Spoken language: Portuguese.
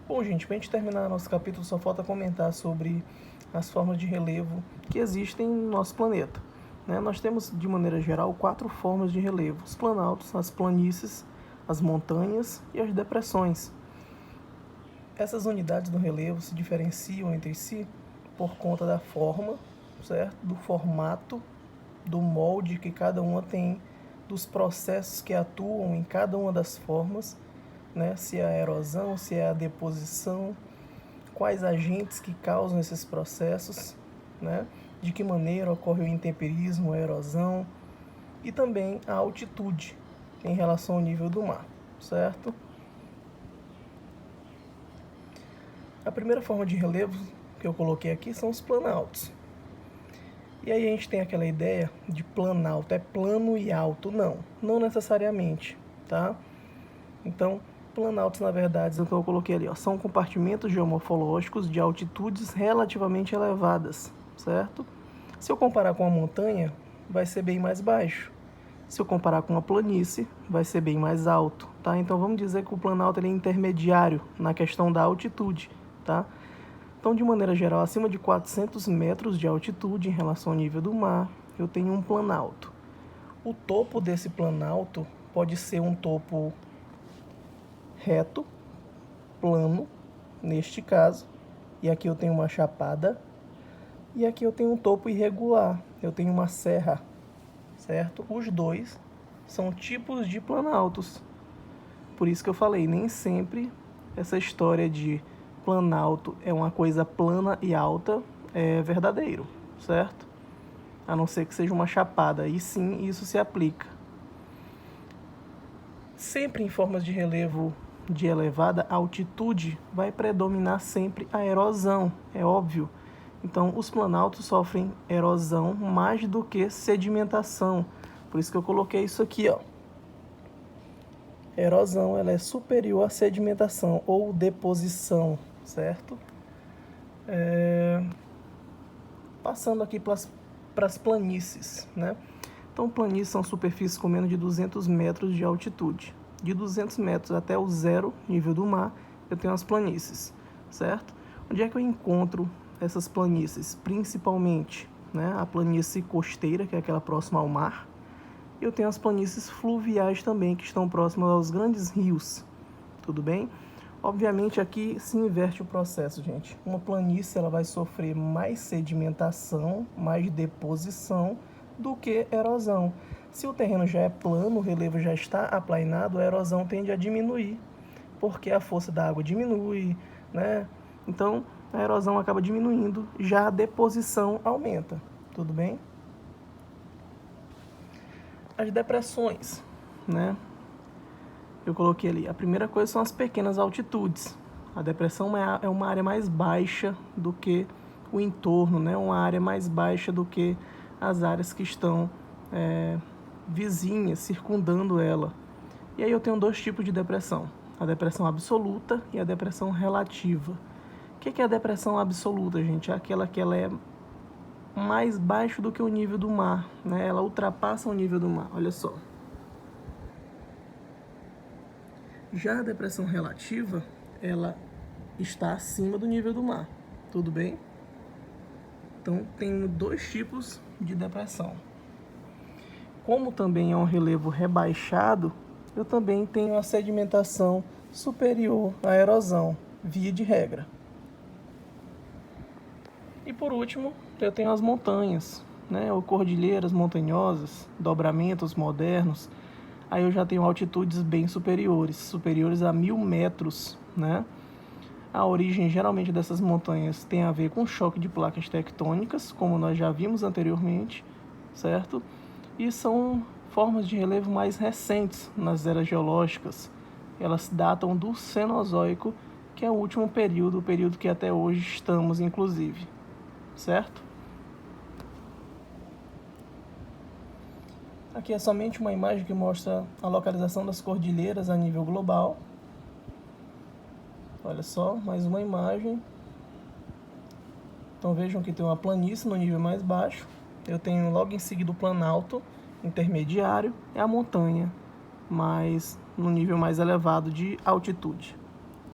Bom, gente, para a gente terminar nosso capítulo, só falta comentar sobre as formas de relevo que existem no nosso planeta. Nós temos, de maneira geral, 4 formas de relevo: os planaltos, as planícies, as montanhas e as depressões. Essas unidades do relevo se diferenciam entre si por conta da forma, certo? Do formato, do molde que cada uma tem, dos processos que atuam em cada uma das formas, se é a erosão, se é a deposição, quais agentes que causam esses processos, de que maneira ocorre o intemperismo, a erosão, e também a altitude em relação ao nível do mar, certo? A primeira forma de relevo que eu coloquei aqui são os planaltos. E aí a gente tem aquela ideia de planalto, é plano e alto. Não necessariamente, tá? Então, planaltos, na verdade, então eu coloquei ali, são compartimentos geomorfológicos de altitudes relativamente elevadas, certo? Se eu comparar com a montanha, vai ser bem mais baixo. Se eu comparar com uma planície, vai ser bem mais alto, tá? Então vamos dizer que o planalto ele é intermediário na questão da altitude, tá? Então, de maneira geral, acima de 400 metros de altitude em relação ao nível do mar, eu tenho um planalto. O topo desse planalto pode ser um topo reto, plano, neste caso, e aqui eu tenho uma chapada, e aqui eu tenho um topo irregular, eu tenho uma serra, certo? Os dois são tipos de planaltos. Por isso que eu falei, nem sempre essa história de planalto é uma coisa plana e alta é verdadeiro, certo? A não ser que seja uma chapada, e sim, isso se aplica. Sempre em formas de relevo de elevada altitude, vai predominar sempre a erosão, é óbvio. Então, os planaltos sofrem erosão mais do que sedimentação. Por isso que eu coloquei isso aqui, ó. A erosão ela é superior à sedimentação ou deposição, certo? Passando aqui para as planícies, Então, planícies são superfícies com menos de 200 metros de altitude. De 200 metros até o zero nível do mar, eu tenho as planícies, certo? Onde é que eu encontro essas planícies? Principalmente, a planície costeira, que é aquela próxima ao mar. Eu tenho as planícies fluviais também, que estão próximas aos grandes rios, tudo bem? Obviamente aqui se inverte o processo, gente. Uma planície ela vai sofrer mais sedimentação, mais deposição do que erosão. Se o terreno já é plano, o relevo já está aplainado, a erosão tende a diminuir, porque a força da água diminui, Então a erosão acaba diminuindo, já a deposição aumenta, tudo bem? As depressões, Eu coloquei ali. A primeira coisa são as pequenas altitudes. A depressão é uma área mais baixa do que o entorno, Uma área mais baixa do que as áreas que estão vizinhas, circundando ela. E aí eu tenho 2 tipos de depressão. A depressão absoluta e a depressão relativa. O que é a depressão absoluta, gente? É aquela que ela é mais baixo do que o nível do mar, Ela ultrapassa o nível do mar, olha só. Já a depressão relativa, ela está acima do nível do mar, tudo bem? Então, tenho 2 tipos de depressão. Como também é um relevo rebaixado, eu também tenho a sedimentação superior à erosão, via de regra. E por último, eu tenho as montanhas, ou cordilheiras montanhosas, dobramentos modernos. Aí eu já tenho altitudes bem superiores a 1000 metros, A origem geralmente dessas montanhas tem a ver com choque de placas tectônicas, como nós já vimos anteriormente, certo? E são formas de relevo mais recentes nas eras geológicas. Elas datam do Cenozoico, que é o último período, o período que até hoje estamos, inclusive, certo? Aqui é somente uma imagem que mostra a localização das cordilheiras a nível global. Olha só, mais uma imagem. Então vejam que tem uma planície no nível mais baixo. Eu tenho logo em seguida o planalto intermediário e a montanha, mas no nível mais elevado de altitude.